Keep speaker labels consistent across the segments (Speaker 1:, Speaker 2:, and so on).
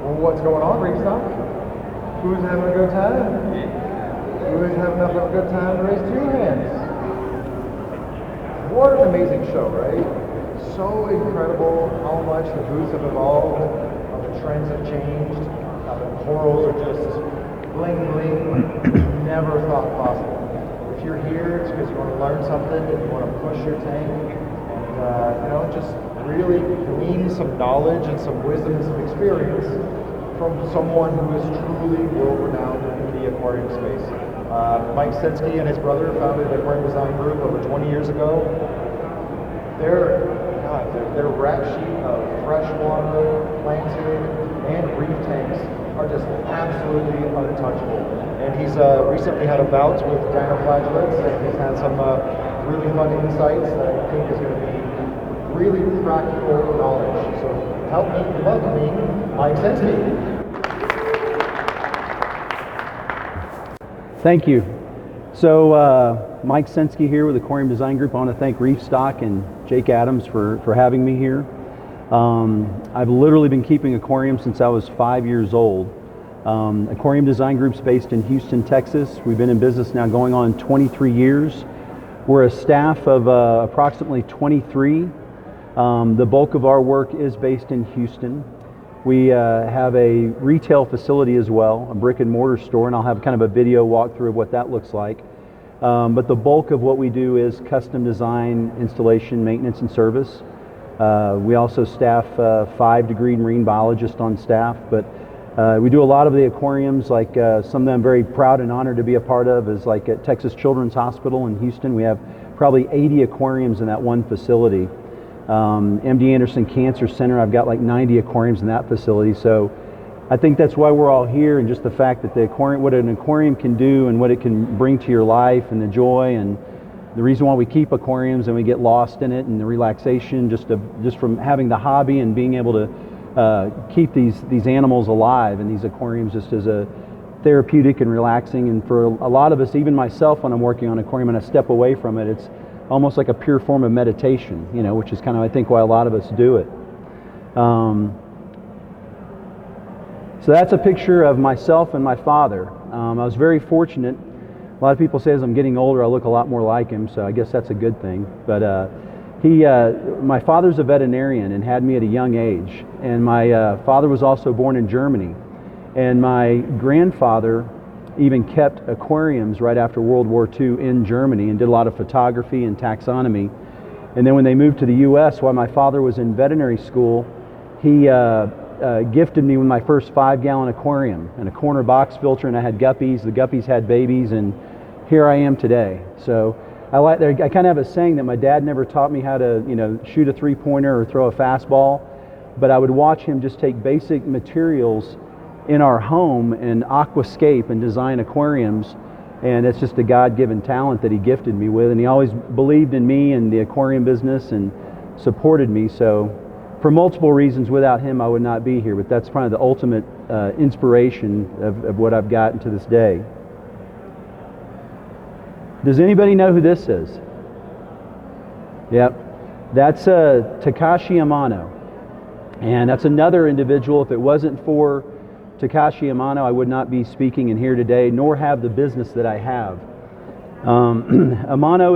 Speaker 1: Well, what's going on, ReefStock? Who's having a good time? Who's having enough of a good time to raise two hands? What an amazing show, right? So incredible how much the booths have evolved, how the trends have changed, how the corals are just bling bling, never thought possible. If you're here, it's because you want to learn something and you want to push your tank and just really glean some knowledge and some wisdom and some experience from someone who is truly world-renowned in the aquarium space. Mike Senske and his brother founded the Aquarium Design Group over 20 years ago. Their rap sheet of freshwater, planted, and reef tanks are just absolutely untouchable. And he's recently had a bout with Dinoflagellates, and he's had some really fun insights that I think is going to be really practical knowledge. So help me welcoming Mike Senske.
Speaker 2: Thank you. So Mike Senske here with Aquarium Design Group. I want to thank ReefStock and Jake Adams for having me here. I've literally been keeping aquariums since I was 5 years old. Aquarium Design Group's based in Houston, Texas. We've been in business now going on 23 years. We're a staff of approximately 23. The bulk of our work is based in Houston. We have a retail facility as well, a brick and mortar store, and I'll have kind of a video walkthrough of what that looks like. But the bulk of what we do is custom design, installation, maintenance, and service. We also staff 5 degree marine biologists on staff, but we do a lot of the aquariums, like some of them I'm very proud and honored to be a part of is like at Texas Children's Hospital in Houston. We have probably 80 aquariums in that one facility. MD Anderson Cancer Center, I've got like 90 aquariums in that facility. So I think that's why we're all here, and just the fact that the aquarium, what an aquarium can do and what it can bring to your life and the joy, and the reason why we keep aquariums and we get lost in it, and the relaxation just from having the hobby and being able to keep these animals alive and these aquariums just as a therapeutic and relaxing. And for a lot of us, even myself, when I'm working on an aquarium and I step away from it, it's almost like a pure form of meditation, which is kind of, I think, why a lot of us do it. So that's a picture of myself and my father. I was very fortunate. A lot of people say as I'm getting older, I look a lot more like him, so I guess that's a good thing. But my father's a veterinarian and had me at a young age. And my father was also born in Germany. And my grandfather even kept aquariums right after World War II in Germany and did a lot of photography and taxonomy. And then when they moved to the U.S., while my father was in veterinary school, he gifted me with my first 5-gallon aquarium and a corner box filter, and I had guppies. The guppies had babies, and here I am today. So I kind of have a saying that my dad never taught me how to shoot a three-pointer or throw a fastball, but I would watch him just take basic materials in our home and aquascape and design aquariums, and it's just a God-given talent that he gifted me with, and he always believed in me and the aquarium business and supported me. So for multiple reasons, without him I would not be here, but that's probably the ultimate inspiration of what I've gotten to this day. Does anybody know who this is? Yep, that's Takashi Amano, and that's another individual. If it wasn't for Takashi Amano, I would not be speaking in here today, nor have the business that I have. Amano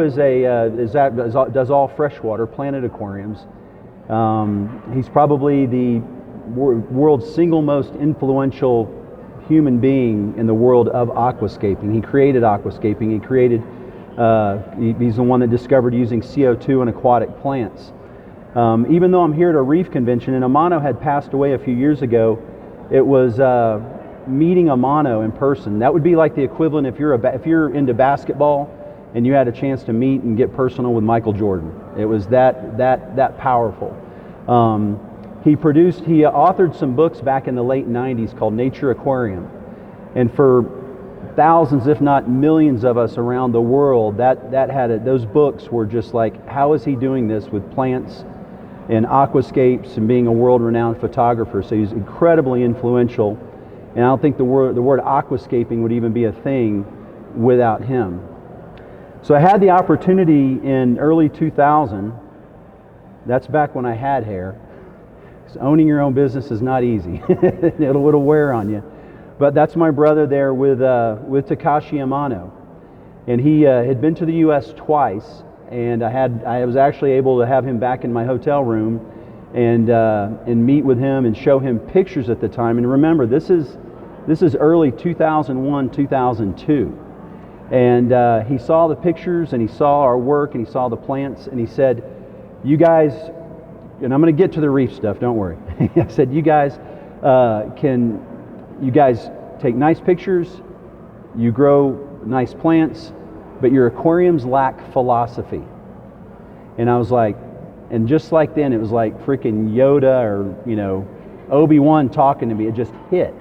Speaker 2: does all freshwater planted aquariums. He's probably the world's single most influential human being in the world of aquascaping. He created aquascaping. He's the one that discovered using CO2 in aquatic plants. Even though I'm here at a reef convention, and Amano had passed away a few years ago, it was meeting Amano in person. That would be like the equivalent if you're into basketball and you had a chance to meet and get personal with Michael Jordan. It was that powerful. He authored some books back in the late 90s called Nature Aquarium, and for thousands, if not millions of us around the world, those books were just like, how is he doing this with plants and aquascapes and being a world-renowned photographer? So he's incredibly influential, and I don't think the word aquascaping would even be a thing without him. So I had the opportunity in early 2000, that's back when I had hair, owning your own business is not easy. It'll wear on you. But that's my brother there with Takashi Amano. And he had been to the U.S. twice, and I was actually able to have him back in my hotel room and meet with him and show him pictures at the time. And remember, this is early 2001, 2002. And he saw the pictures, and he saw our work, and he saw the plants, and he said, "You guys," and I'm going to get to the reef stuff, don't worry. I said, "You guys take nice pictures, you grow nice plants, but your aquariums lack philosophy." And I was like, and just like then, it was like freaking Yoda or, Obi-Wan talking to me. It just hit.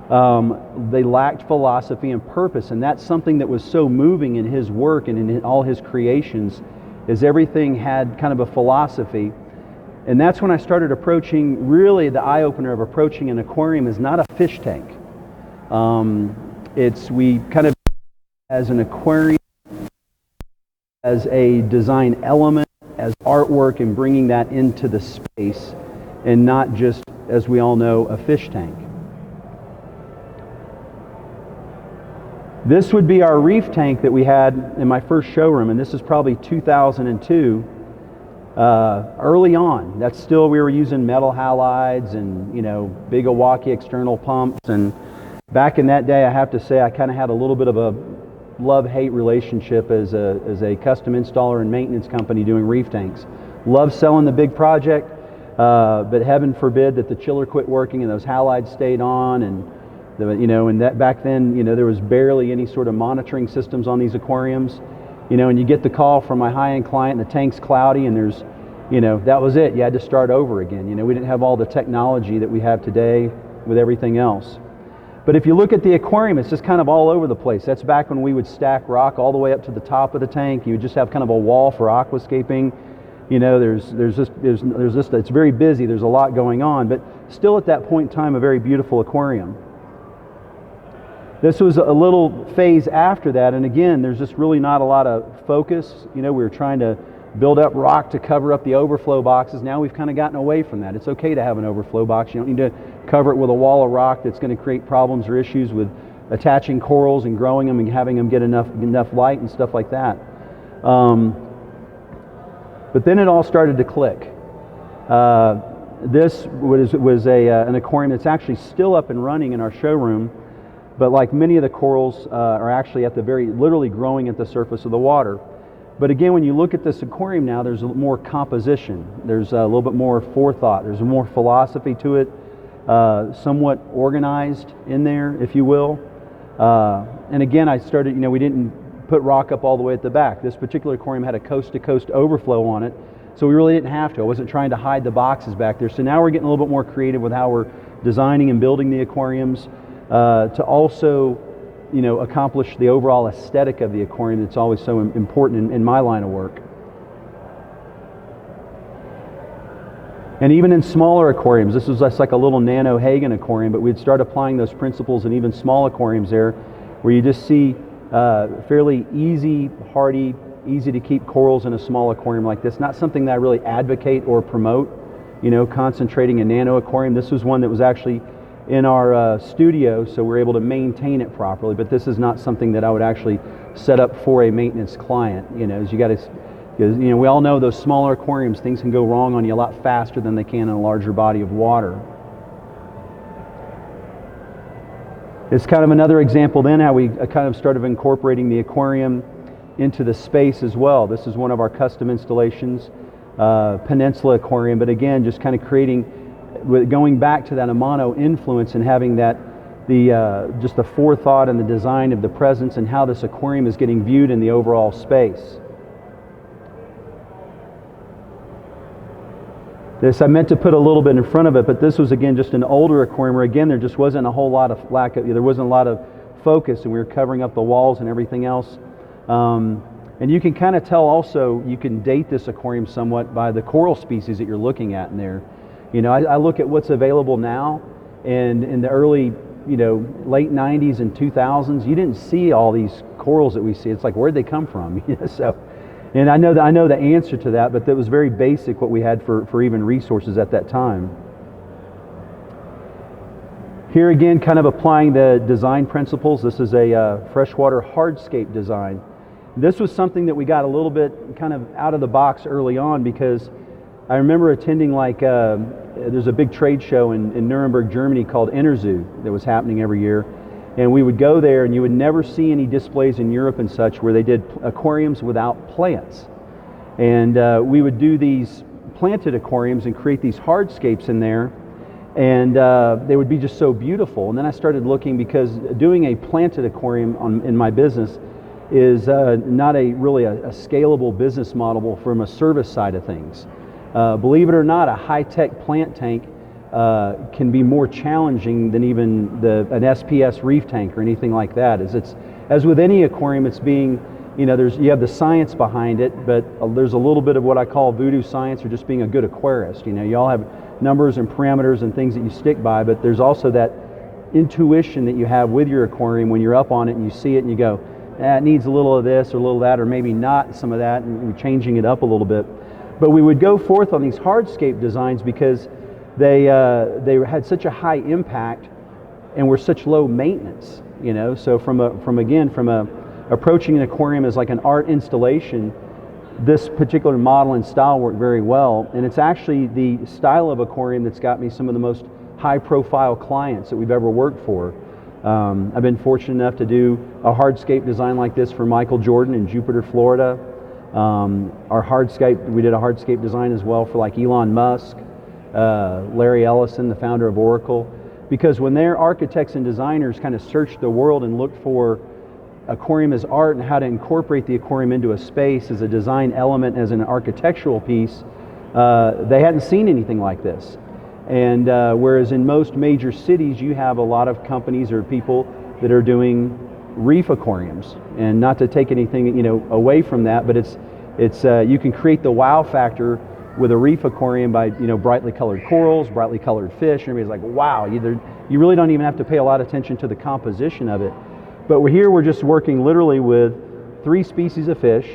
Speaker 2: They lacked philosophy and purpose, and that's something that was so moving in his work and in all his creations, is everything had kind of a philosophy. And that's when I started approaching, really the eye-opener of approaching an aquarium is not a fish tank. We kind of as an aquarium, as a design element, as artwork, and bringing that into the space, and not just, as we all know, a fish tank. This would be our reef tank that we had in my first showroom, and this is probably 2002. Early on, that's still, we were using metal halides and big Milwaukee external pumps. And back in that day, I have to say I kind of had a little bit of a love-hate relationship as a custom installer and maintenance company doing reef tanks. Loved selling the big project, but heaven forbid that the chiller quit working and those halides stayed on, and that back then, there was barely any sort of monitoring systems on these aquariums. And you get the call from my high-end client, and the tank's cloudy, and there's, that was it. You had to start over again. We didn't have all the technology that we have today with everything else. But if you look at the aquarium, it's just kind of all over the place. That's back when we would stack rock all the way up to the top of the tank. You would just have kind of a wall for aquascaping. It's very busy. There's a lot going on, but still at that point in time, a very beautiful aquarium. This was a little phase after that, and again, there's just really not a lot of focus. We were trying to build up rock to cover up the overflow boxes. Now we've kind of gotten away from that. It's okay to have an overflow box. You don't need to cover it with a wall of rock that's going to create problems or issues with attaching corals and growing them and having them get enough light and stuff like that. But then it all started to click. This was an aquarium that's actually still up and running in our showroom. But like many of the corals are actually literally growing at the surface of the water. But again, when you look at this aquarium now, there's more composition. There's a little bit more forethought. There's more philosophy to it, somewhat organized in there, if you will. And again, I started, we didn't put rock up all the way at the back. This particular aquarium had a coast-to-coast overflow on it, so we really didn't have to. I wasn't trying to hide the boxes back there. So now we're getting a little bit more creative with how we're designing and building the aquariums. To also, accomplish the overall aesthetic of the aquarium that's always so important in my line of work. And even in smaller aquariums, this was just like a little nano Hagen aquarium, but we'd start applying those principles in even small aquariums there, where you just see fairly easy, hardy, easy to keep corals in a small aquarium like this. Not something that I really advocate or promote, concentrating a nano aquarium. This was one that was actually in our studio, so we're able to maintain it properly, but this is not something that I would actually set up for a maintenance client. As you got to, because we all know those smaller aquariums, things can go wrong on you a lot faster than they can in a larger body of water. It's kind of another example then how we kind of started incorporating the aquarium into the space as well. This is one of our custom installations, Peninsula Aquarium, but again, just kind of going back to that Amano influence and having that just the forethought and the design of the presence and how this aquarium is getting viewed in the overall space. This I meant to put a little bit in front of it, but this was again just an older aquarium where again there just wasn't a whole lot of there wasn't a lot of focus, and we were covering up the walls and everything else. And you can kind of tell also, you can date this aquarium somewhat by the coral species that you're looking at in there. I look at what's available now, and in the early, late 90s and 2000s, you didn't see all these corals that we see. It's like, where'd they come from? So And I know the answer to that, but that was very basic what we had for even resources at that time. Here again, kind of applying the design principles. This is a freshwater hardscape design. This was something that we got a little bit kind of out of the box early on, because I remember attending there's a big trade show in Nuremberg, Germany called Interzoo that was happening every year. And we would go there, and you would never see any displays in Europe and such where they did aquariums without plants. And we would do these planted aquariums and create these hardscapes in there, and they would be just so beautiful. And then I started looking, because doing a planted aquarium in my business is not really a scalable business model from a service side of things. Believe it or not, a high-tech plant tank can be more challenging than even an SPS reef tank or anything like that. As with any aquarium, it's being, you have the science behind it, but there's a little bit of what I call voodoo science, or just being a good aquarist. You all have numbers and parameters and things that you stick by, but there's also that intuition that you have with your aquarium when you're up on it and you see it and you go, it needs a little of this or a little of that, or maybe not some of that, and you're changing it up a little bit. But we would go forth on these hardscape designs because they had such a high impact and were such low maintenance. So from approaching an aquarium as like an art installation, this particular model and style worked very well. And it's actually the style of aquarium that's got me some of the most high-profile clients that we've ever worked for. I've been fortunate enough to do a hardscape design like this for Michael Jordan in Jupiter, Florida. We did a hardscape design as well for like Elon Musk, Larry Ellison, the founder of Oracle, because when their architects and designers kind of searched the world and looked for aquarium as art and how to incorporate the aquarium into a space as a design element, as an architectural piece, they hadn't seen anything like this. And whereas in most major cities you have a lot of companies or people that are doing reef aquariums, and not to take anything away from that, but it's you can create the wow factor with a reef aquarium by brightly colored corals, brightly colored fish, and everybody's like, wow. You really don't even have to pay a lot of attention to the composition of it. But we're just working literally with 3 species of fish,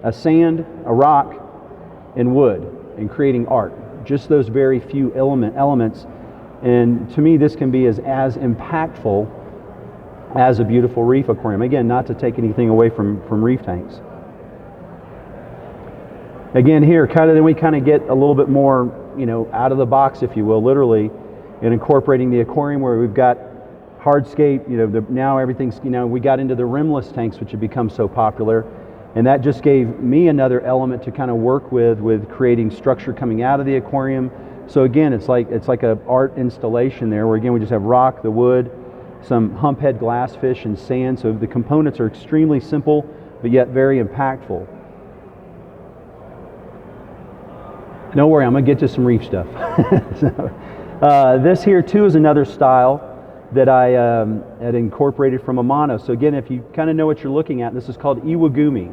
Speaker 2: a sand, a rock, and wood, and creating art. Just those very few elements. And to me, this can be as impactful as a beautiful reef aquarium. Again, not to take anything away from reef tanks. Again, here, then we kind of get a little bit more, out of the box, if you will, literally, in incorporating the aquarium, where we've got hardscape. Now everything's, we got into the rimless tanks, which have become so popular, and that just gave me another element to kind of work with creating structure coming out of the aquarium. So again, it's like a art installation there, where again we just have rock, the wood, some humphead glassfish, and sand. So the components are extremely simple, but yet very impactful. Don't worry, I'm going to get to some reef stuff. This here too is another style that I had incorporated from Amano. So again, if you kind of know what you're looking at, this is called iwagumi.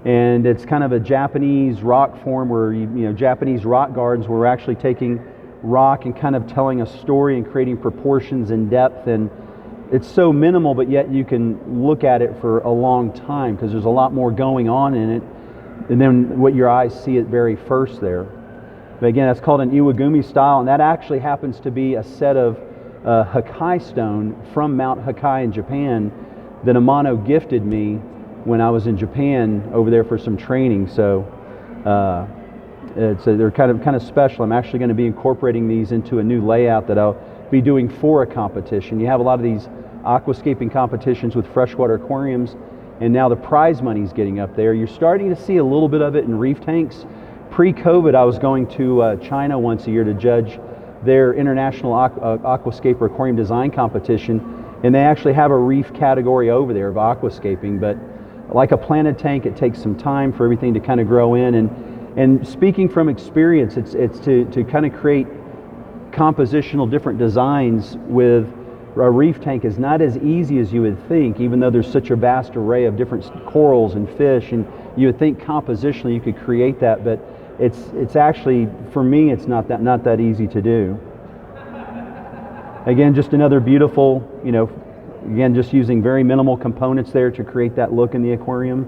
Speaker 2: And it's kind of a Japanese rock form where, Japanese rock gardens, where we're actually taking rock and kind of telling a story and creating proportions and depth. And it's so minimal, but yet you can look at it for a long time, because there's a lot more going on in it and then what your eyes see at very first there. But again, that's called an iwagumi style, and that actually happens to be a set of Hakai stone from Mount Hakai in Japan that Amano gifted me when I was in Japan over there for some training. So they're kind of special. I'm actually going to be incorporating these into a new layout that I'll be doing for a competition. You have a lot of these aquascaping competitions with freshwater aquariums, and now the prize money's getting up there. You're starting to see a little bit of it in reef tanks. Pre-COVID, I was going to China once a year to judge their international aquascaper aquarium design competition, and they actually have a reef category over there of aquascaping. But like a planted tank, it takes some time for everything to kind of grow in. And speaking from experience, it's to kind of create compositional different designs with a reef tank is not as easy as you would think, even though there's such a vast array of different corals and fish, and you would think compositionally you could create that, but it's actually, for me, it's not that easy to do. Again, just another beautiful, again, just using very minimal components there to create that look in the aquarium.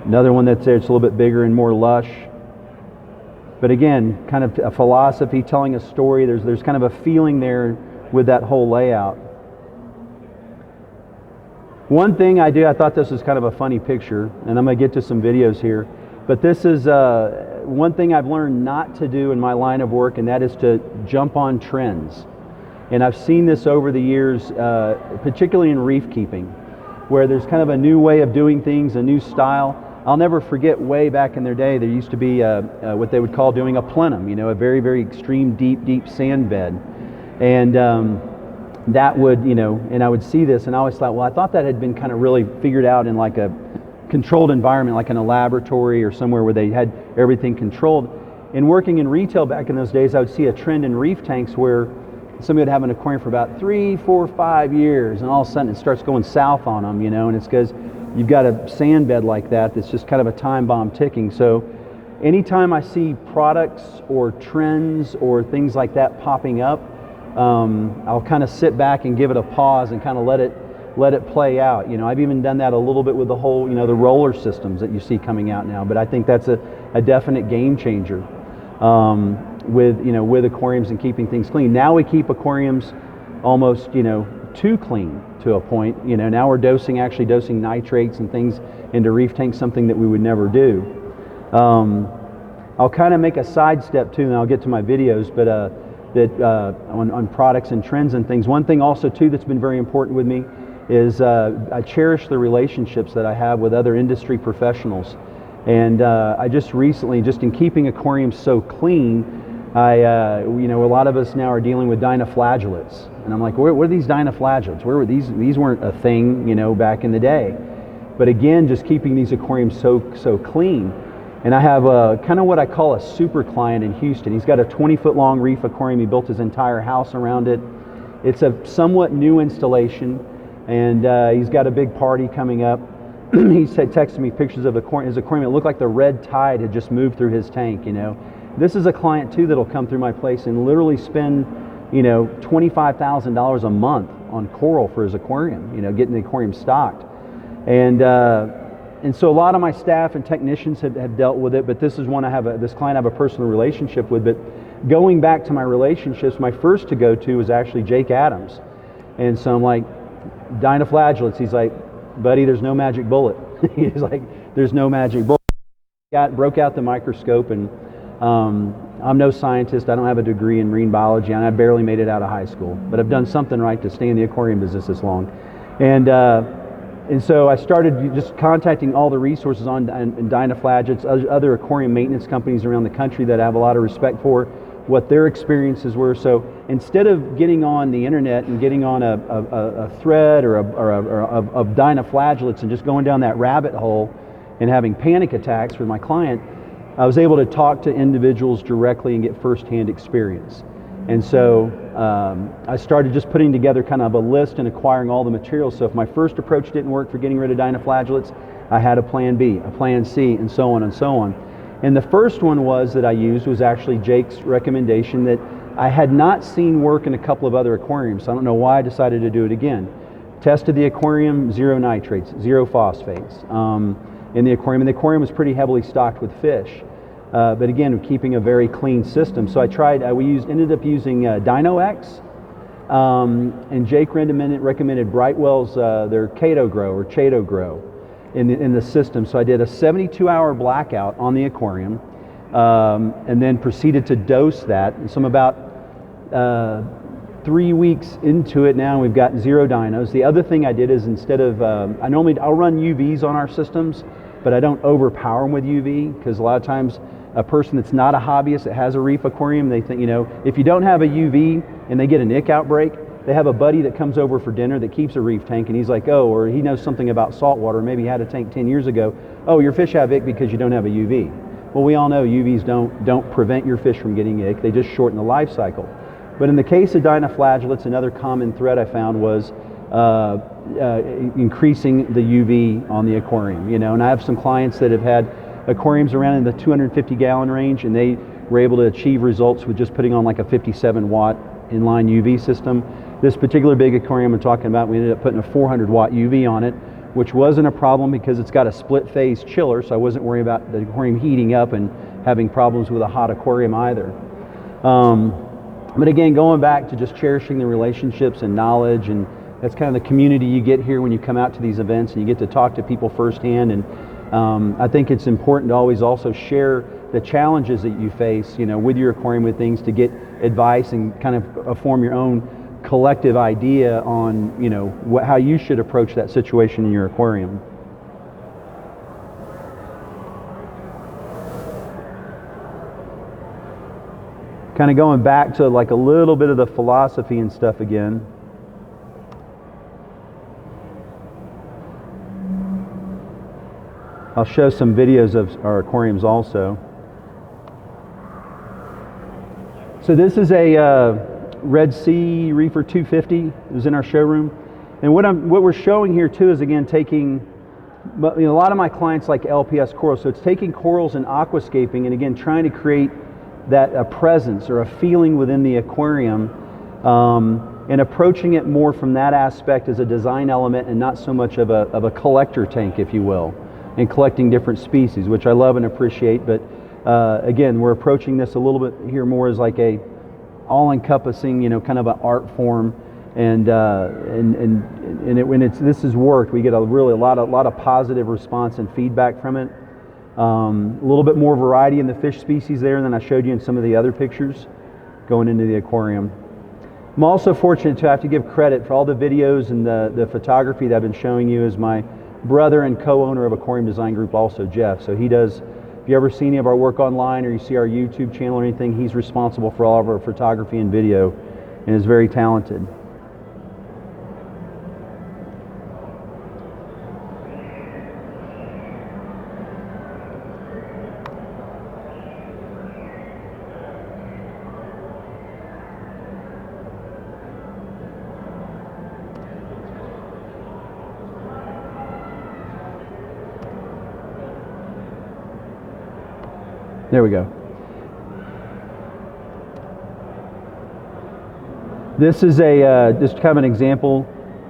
Speaker 2: Another one that's there, it's a little bit bigger and more lush. But again, kind of a philosophy, telling a story. There's kind of a feeling there with that whole layout. One thing I do, I thought this was kind of a funny picture, and I'm going to get to some videos here, but this is one thing I've learned not to do in my line of work, and that is to jump on trends. And I've seen this over the years, particularly in reef keeping, where there's kind of a new way of doing things, a new style. I'll never forget way back in their day, there used to be what they would call doing a plenum, you know, a very, very extreme, deep sand bed. And that would, you know, and I would see this and I always thought, well, I thought that had been kind of really figured out in like a controlled environment, like in a laboratory or somewhere where they had everything controlled. In working in retail back in those days, I would see a trend in reef tanks where somebody would have an aquarium for about 3, 4, 5 years, and all of a sudden it starts going south on them, you know, and it's because you've got a sand bed like that that's just kind of a time bomb ticking. So anytime I see products or trends or things like that popping up, I'll kind of sit back and give it a pause and kind of let it play out. You know, I've even done that a little bit with the whole, you know, the roller systems that you see coming out now, but I think that's a definite game changer with, you know, with aquariums and keeping things clean. Now we keep aquariums almost, you know, too clean to a point. You know, now we're actually dosing nitrates and things into reef tanks, something that we would never do. I'll kind of make a sidestep too, and I'll get to my videos, but on products and trends and things. One thing also too that's been very important with me is I cherish the relationships that I have with other industry professionals. And I just recently, just in keeping aquariums so clean, you know, a lot of us now are dealing with dinoflagellates. And I'm like, what are these dinoflagellates? Where were these? These weren't a thing, you know, back in the day. But again, just keeping these aquariums so clean. And I have kind of what I call a super client in Houston. He's got a 20-foot long reef aquarium. He built his entire house around it. It's a somewhat new installation, and he's got a big party coming up. He texted me pictures of his aquarium. It looked like the red tide had just moved through his tank, you know. This is a client too that'll come through my place and literally spend, you know, $25,000 a month on coral for his aquarium, you know, getting the aquarium stocked. And so a lot of my staff and technicians have dealt with it, but this is one this client I have a personal relationship with. But going back to my relationships, my first to go to was actually Jake Adams. And so I'm like, dinoflagellates. He's like, buddy, there's no magic bullet. He's like, there's no magic bullet. Broke out the microscope, and I'm no scientist. I don't have a degree in marine biology, and I barely made it out of high school. But I've done something right to stay in the aquarium business this long. And so I started just contacting all the resources on dinoflagellates, other aquarium maintenance companies around the country that I have a lot of respect for, what their experiences were. So instead of getting on the internet and getting on a thread of dinoflagellates and just going down that rabbit hole and having panic attacks with my client, I was able to talk to individuals directly and get firsthand experience. And so I started just putting together kind of a list and acquiring all the materials. So if my first approach didn't work for getting rid of dinoflagellates, I had a plan B, a plan C, and so on and so on. And the first one that I used was actually Jake's recommendation that I had not seen work in a couple of other aquariums. So I don't know why I decided to do it again. Tested the aquarium, 0 nitrates, 0 phosphates in the aquarium. And the aquarium was pretty heavily stocked with fish. But again, keeping a very clean system. So I ended up using Dino-X, and Jake recommended Brightwell's, their Chaeto Grow or Chaeto Grow in the system. So I did a 72-hour blackout on the aquarium, and then proceeded to dose that. And so I'm about 3 weeks into it now, and we've got 0 dinos. The other thing I did is instead of, I'll run UVs on our systems, but I don't overpower them with UV, because a lot of times a person that's not a hobbyist that has a reef aquarium, they think, you know, if you don't have a UV and they get an ick outbreak, they have a buddy that comes over for dinner that keeps a reef tank, and he's like, oh, or he knows something about saltwater, maybe he had a tank 10 years ago, oh, your fish have ick because you don't have a UV. Well, we all know UVs don't prevent your fish from getting ick, they just shorten the life cycle. But in the case of dinoflagellates, another common thread I found was increasing the UV on the aquarium, you know. And I have some clients that have had aquariums around in the 250-gallon range, and they were able to achieve results with just putting on like a 57-watt inline UV system. This particular big aquarium I'm talking about, we ended up putting a 400-watt UV on it, which wasn't a problem because it's got a split phase chiller, so I wasn't worried about the aquarium heating up and having problems with a hot aquarium either. But again, going back to just cherishing the relationships and knowledge, and that's kind of the community you get here when you come out to these events and you get to talk to people firsthand. And I think it's important to always also share the challenges that you face, you know, with your aquarium, with things, to get advice and kind of form your own collective idea on, you know, how you should approach that situation in your aquarium. Kind of going back to like a little bit of the philosophy and stuff again. I'll show some videos of our aquariums also. So this is a Red Sea Reefer 250. It was in our showroom. And what we're showing here too is, again, taking, you know, a lot of my clients like LPS corals, so it's taking corals and aquascaping, and again, trying to create that a presence or a feeling within the aquarium, and approaching it more from that aspect as a design element and not so much of a collector tank, if you will, and collecting different species, which I love and appreciate. But again, we're approaching this a little bit here more as like a all-encompassing, you know, kind of an art form. And when this has worked, we get a lot of positive response and feedback from it. A little bit more variety in the fish species there than I showed you in some of the other pictures going into the aquarium. I'm also fortunate to have to give credit for all the videos and the photography that I've been showing you as my brother and co-owner of Aquarium Design Group, also Jeff. So he does, if you ever see any of our work online or you see our YouTube channel or anything, he's responsible for all of our photography and video and is very talented. There we go. This is just kind of an example.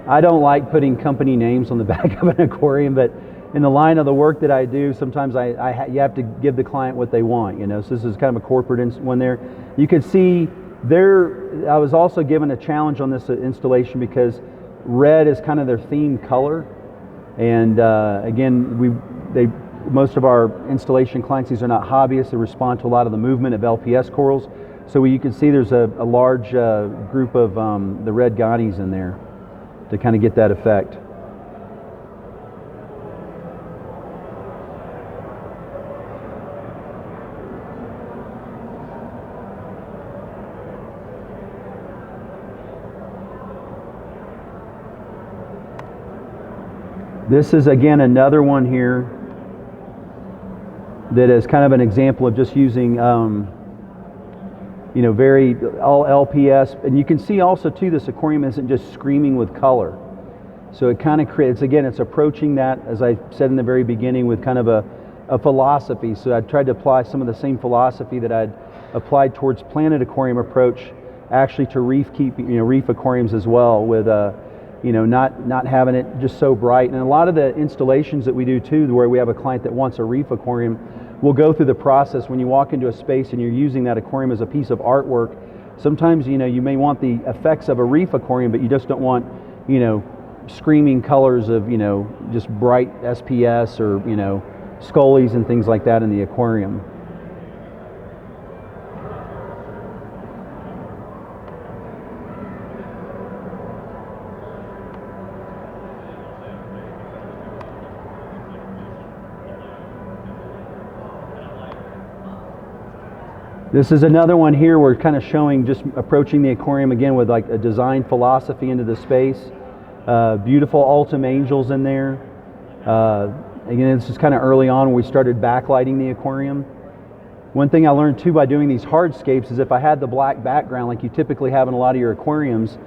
Speaker 2: I don't like putting company names on the back of an aquarium, but in the line of the work that I do, sometimes you have to give the client what they want, you know. So this is kind of a corporate one there. You could see there, I was also given a challenge on this installation because red is kind of their theme color. And again, most of our installation clients, these are not hobbyists, they respond to a lot of the movement of LPS corals. So you can see there's a large group of the red ganies in there to kind of get that effect. This is again another one here that is kind of an example of just using, you know, very all LPS. And you can see also too, this aquarium isn't just screaming with color. So it kind of creates, again, it's approaching that, as I said in the very beginning, with kind of a philosophy. So I tried to apply some of the same philosophy that I'd applied towards Planet Aquarium approach, actually to reef aquariums as well, with you know, not having it just so bright. And a lot of the installations that we do too, where we have a client that wants a reef aquarium, we'll go through the process. When you walk into a space and you're using that aquarium as a piece of artwork, sometimes, you know, you may want the effects of a reef aquarium, but you just don't want, you know, screaming colors of, you know, just bright SPS or, you know, scullies and things like that in the aquarium. This is another one here. We're kind of showing, just approaching the aquarium again with like a design philosophy into the space. Beautiful Ultim angels in there. Again, this is kind of early on when we started backlighting the aquarium. One thing I learned too by doing these hardscapes is if I had the black background like you typically have in a lot of your aquariums,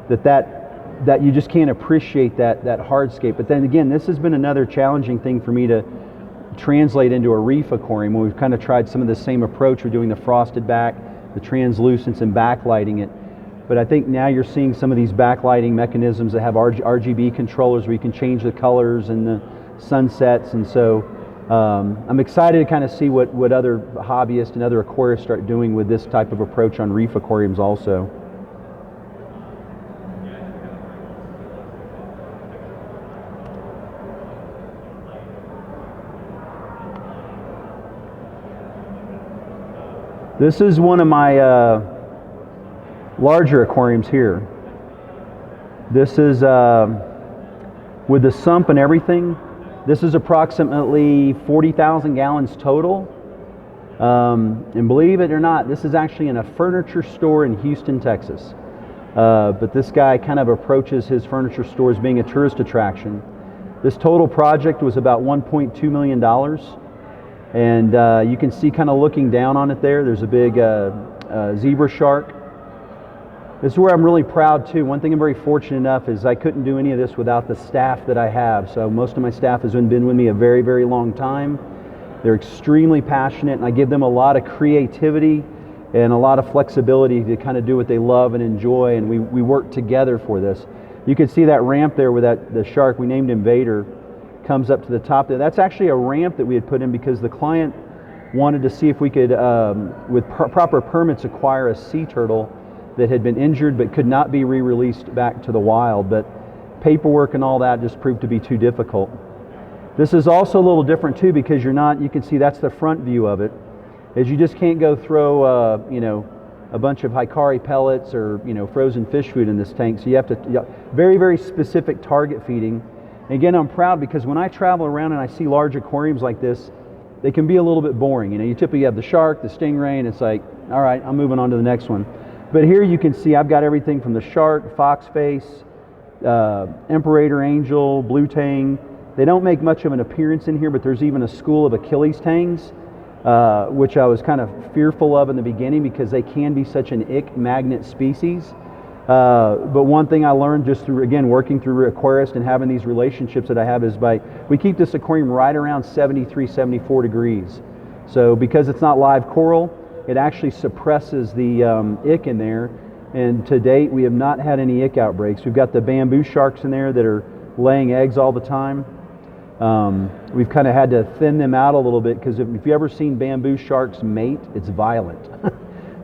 Speaker 2: that you just can't appreciate that hardscape. But then again, this has been another challenging thing for me to translate into a reef aquarium, when we've kind of tried some of the same approach. We're doing the frosted back, the translucence, and backlighting it. But I think now you're seeing some of these backlighting mechanisms that have RGB controllers where you can change the colors and the sunsets. And so I'm excited to kind of see what other hobbyists and other aquarists start doing with this type of approach on reef aquariums also. This is one of my larger aquariums here. This is with the sump and everything. This is approximately 40,000 gallons total. And believe it or not, this is actually in a furniture store in Houston, Texas. But this guy kind of approaches his furniture store as being a tourist attraction. This total project was about $1.2 million. And you can see kind of looking down on it there, there's a big zebra shark. This is where I'm really proud too. One thing I'm very fortunate enough is I couldn't do any of this without the staff that I have. So most of my staff has been with me a very, very long time. They're extremely passionate, and I give them a lot of creativity and a lot of flexibility to kind of do what they love and enjoy, and we work together for this. You can see that ramp there with the shark, we named him Vader, comes up to the top there. That's actually a ramp that we had put in because the client wanted to see if we could, with proper permits, acquire a sea turtle that had been injured but could not be re-released back to the wild. But paperwork and all that just proved to be too difficult. This is also a little different too because you can see that's the front view of it, is you just can't go throw a bunch of Hikari pellets or frozen fish food in this tank. So you have to, very, very specific target feeding. Again, I'm proud because when I travel around and I see large aquariums like this, they can be a little bit boring. You typically have the shark, the stingray, and it's like, all right, I'm moving on to the next one. But here you can see I've got everything from the shark, foxface, Imperator angel, blue tang. They don't make much of an appearance in here, but there's even a school of Achilles tangs, which I was kind of fearful of in the beginning because they can be such an ick magnet species. But one thing I learned just through, again, working through aquarists and having these relationships that I have is we keep this aquarium right around 73, 74 degrees. So because it's not live coral, it actually suppresses the ick in there. And to date, we have not had any ick outbreaks. We've got the bamboo sharks in there that are laying eggs all the time. We've kind of had to thin them out a little bit because if you've ever seen bamboo sharks mate, it's violent.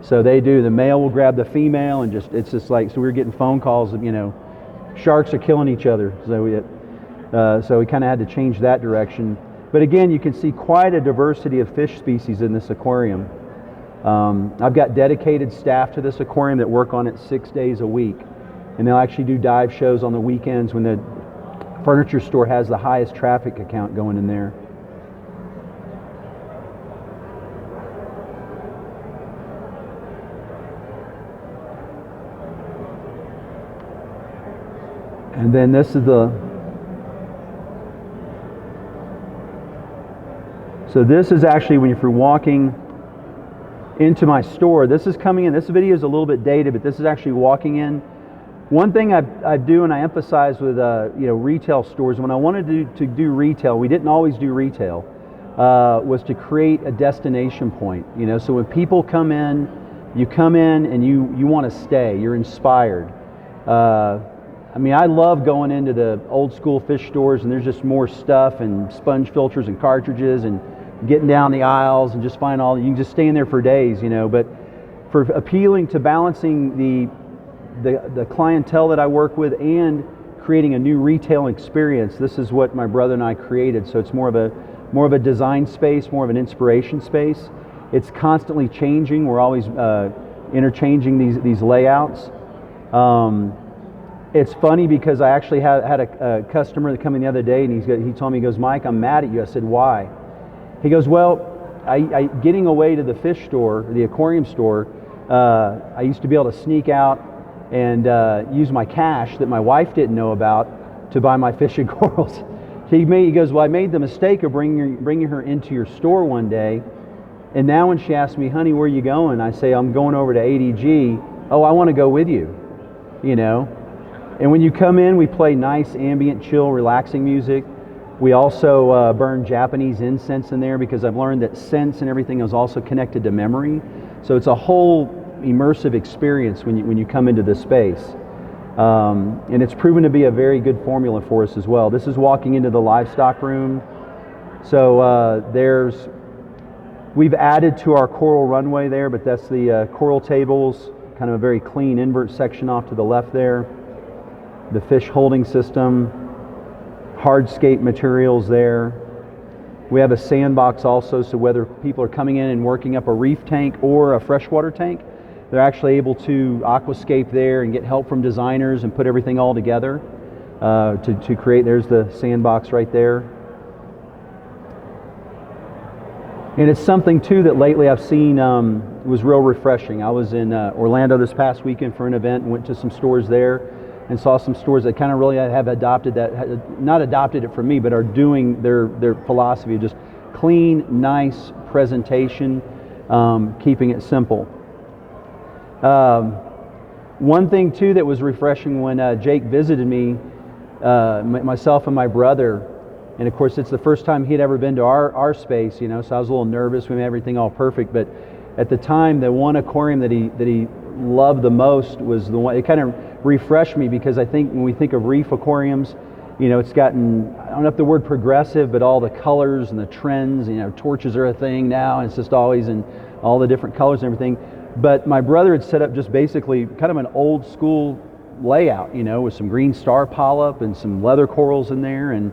Speaker 2: So they do. The male will grab the female and it's just like, so we were getting phone calls of, sharks are killing each other. So we kind of had to change that direction. But again, you can see quite a diversity of fish species in this aquarium. I've got dedicated staff to this aquarium that work on it 6 days a week. And they'll actually do dive shows on the weekends when the furniture store has the highest traffic account going in there. And then this is so this is actually when you're walking into my store, this is coming in, this video is a little bit dated, but this is actually walking in. One thing I do and I emphasize with retail stores, when I wanted to do retail, we didn't always do retail, was to create a destination point. So when people come in, you come in and you want to stay, you're inspired. I love going into the old school fish stores and there's just more stuff and sponge filters and cartridges and getting down the aisles and just find you can just stay in there for days, but for appealing to balancing the clientele that I work with and creating a new retail experience, this is what my brother and I created. So it's more of a design space, more of an inspiration space. It's constantly changing. We're always interchanging these layouts. It's funny because I actually had a customer that come in the other day and he told me, he goes, "Mike, I'm mad at you." I said, "Why?" He goes, "Well, I getting away to the fish store, the aquarium store, I used to be able to sneak out and use my cash that my wife didn't know about to buy my fish and corals." He goes, "Well, I made the mistake of bringing her into your store one day, and now when she asks me, 'Honey, where are you going?' I say, 'I'm going over to ADG.' 'Oh, I want to go with you,' And when you come in, we play nice ambient, chill, relaxing music. We also burn Japanese incense in there because I've learned that scents and everything is also connected to memory. So it's a whole immersive experience when you come into this space. And it's proven to be a very good formula for us as well. This is walking into the livestock room. So we've added to our coral runway there, but that's the coral tables, kind of a very clean invert section off to the left there. The fish holding system, Hardscape materials there. We have a sandbox also, so whether people are coming in and working up a reef tank or a freshwater tank, they're actually able to aquascape there and get help from designers and put everything all together to create. There's the sandbox right there. And it's something too that lately I've seen was real refreshing. I was in Orlando this past weekend for an event and went to some stores there and saw some stores that kind of really have adopted that, not adopted it from me, but are doing their philosophy of just clean, nice presentation, keeping it simple. One thing too that was refreshing when Jake visited me, myself and my brother, and of course it's the first time he'd ever been to our space, you know, so I was a little nervous. We made everything all perfect, but at the time the one aquarium that he loved the most was the one. It kind of refreshed me because I think when we think of reef aquariums, you know, it's gotten, I don't know if the word progressive, but all the colors and the trends, you know, torches are a thing now, and it's just always in all the different colors and everything. But my brother had set up just basically kind of an old school layout, you know, with some green star polyp and some leather corals in there, and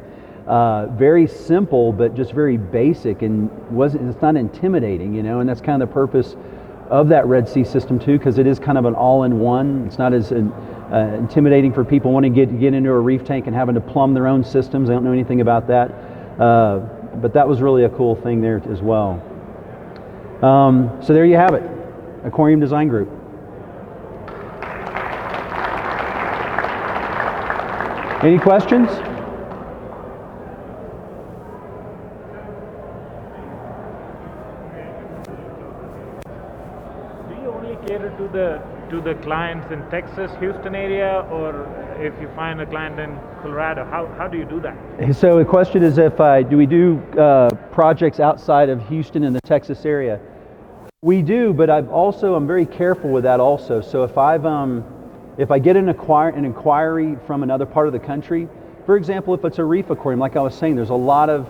Speaker 2: very simple, but just very basic, and it's not intimidating, you know, and that's kind of the purpose of that Red Sea system too, because it is kind of an all-in-one. It's not as intimidating for people wanting to get into a reef tank and having to plumb their own systems. They don't know anything about that, but that was really a cool thing there as well. So there you have it, Aquarium Design Group. Any questions?
Speaker 3: Cater to the clients in Texas, Houston area, or if you find a client in Colorado, how do you do that?
Speaker 2: So the question is, do we do projects outside of Houston and the Texas area? We do, but I'm very careful with that also. So if I get an inquiry from another part of the country, for example, if it's a reef aquarium, like I was saying, there's a lot of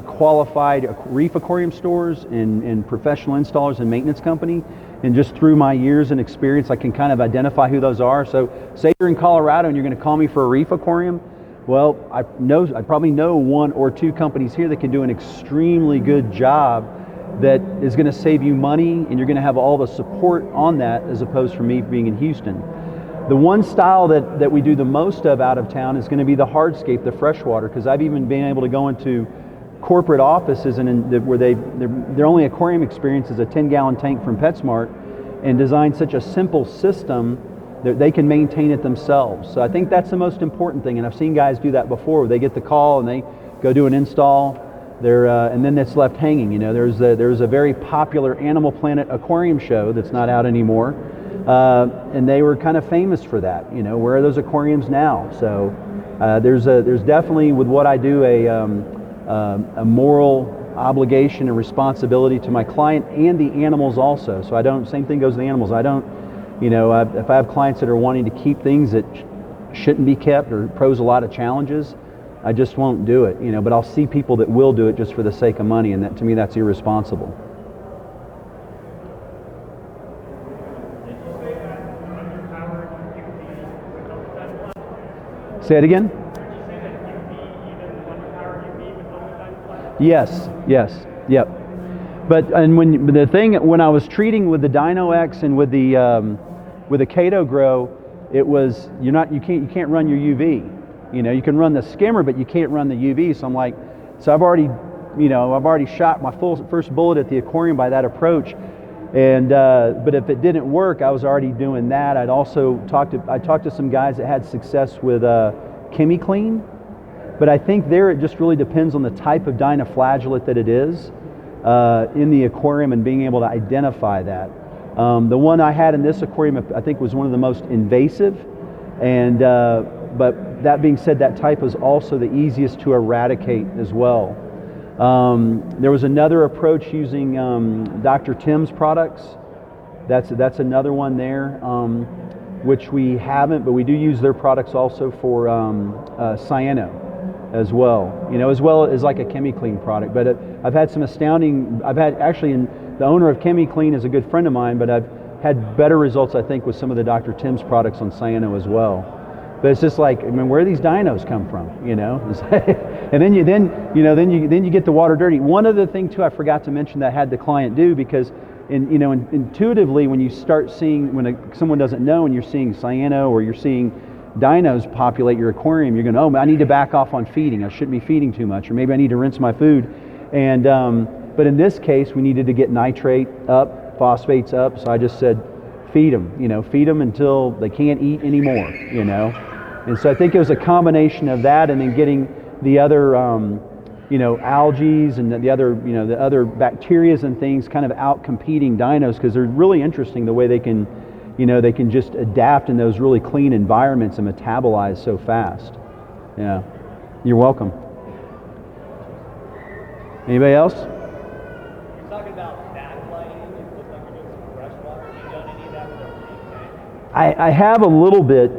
Speaker 2: qualified reef aquarium stores and professional installers and maintenance company, and just through my years and experience I can kind of identify who those are. So say you're in Colorado and you're going to call me for a reef aquarium, well, I probably know one or two companies here that can do an extremely good job that is going to save you money, and you're going to have all the support on that, as opposed to me being in Houston. The one style that we do the most of out of town is going to be the Hardscape, the freshwater, because I've even been able to go into corporate offices where their only aquarium experience is a 10-gallon tank from PetSmart, and design such a simple system that they can maintain it themselves. So I think that's the most important thing, and I've seen guys do that before, where they get the call and they go do an install, and then it's left hanging. You know, there's a very popular Animal Planet aquarium show that's not out anymore. And they were kind of famous for that. You know, where are those aquariums now? So there's definitely, with what I do, a moral obligation and responsibility to my client and the animals also. So same thing goes to the animals. I don't, you know, if I have clients that are wanting to keep things that shouldn't be kept or pose a lot of challenges, I just won't do it. You know, but I'll see people that will do it just for the sake of money, and that, to me, that's irresponsible. Say it again? Yes, yep. But when I was treating with the Dino X and with the Kato Grow, it was you can't run your UV. You know, you can run the skimmer, but you can't run the UV. So I'm like, I've already shot my first bullet at the aquarium by that approach. And but if it didn't work, I was already doing that. I talked to some guys that had success with ChemiClean, but I think there it just really depends on the type of dinoflagellate that it is in the aquarium, and being able to identify that. The one I had in this aquarium, I think, was one of the most invasive, and but that being said, that type is also the easiest to eradicate as well. There was another approach using Dr. Tim's products, That's another one there, which we haven't, but we do use their products also for cyano as well. You know, as well as like a ChemiClean product. But I've had some astounding. I've had actually, the owner of ChemiClean is a good friend of mine, but I've had better results, I think, with some of the Dr. Tim's products on cyano as well. But it's just like, I mean, where do these dinos come from? You know, and then you get the water dirty. One other thing too, I forgot to mention that I had the client do, because intuitively, when you start seeing, someone doesn't know and you're seeing cyano or you're seeing dinos populate your aquarium, you're going, oh, I need to back off on feeding. I shouldn't be feeding too much, or maybe I need to rinse my food. And but in this case, we needed to get nitrate up, phosphates up. So I just said, feed them. Feed them until they can't eat anymore. And so I think it was a combination of that, and then getting the other algae and the other bacterias and things kind of out competing dinos, because they're really interesting the way they can just adapt in those really clean environments and metabolize so fast. Yeah, you're welcome. Anybody else?
Speaker 4: You're talking about backlighting. It looks like you're doing some fresh water. Have you done any of that with a reef tank?
Speaker 2: I have a little bit.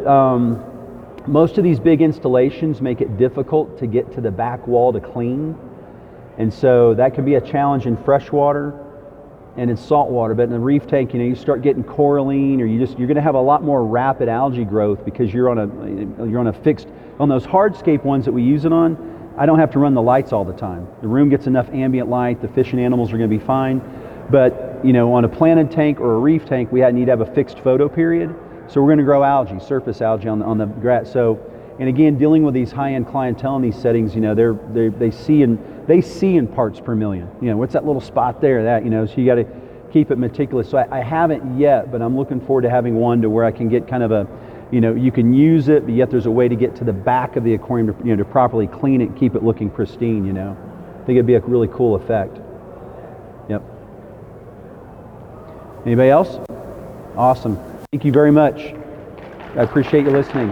Speaker 2: Most of these big installations make it difficult to get to the back wall to clean, and so that can be a challenge in freshwater and in saltwater. But in a reef tank, you start getting coralline, or you're going to have a lot more rapid algae growth because you're on a fixed. On those hardscape ones that we use it on, I don't have to run the lights all the time. The room gets enough ambient light. The fish and animals are going to be fine. But on a planted tank or a reef tank, we need to have a fixed photo period. So we're going to grow algae, surface algae on the grass. So, and again, dealing with these high-end clientele in these settings, they see in parts per million. What's that little spot there? So you got to keep it meticulous. So I haven't yet, but I'm looking forward to having one to where I can get kind of a, you can use it, but yet there's a way to get to the back of the aquarium to properly clean it and keep it looking pristine. I think it'd be a really cool effect. Yep. Anybody else? Awesome. Thank you very much. I appreciate you listening.